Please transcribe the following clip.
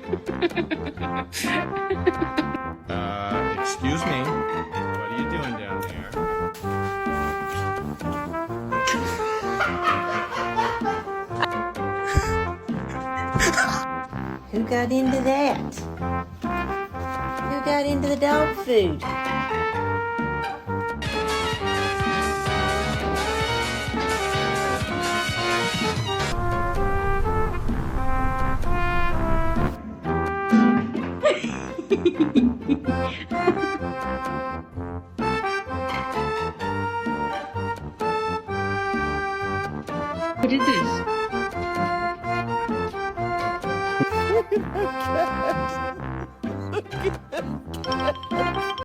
Excuse me. What are you doing down there? Who got into that? Who got into the dog food? What is this?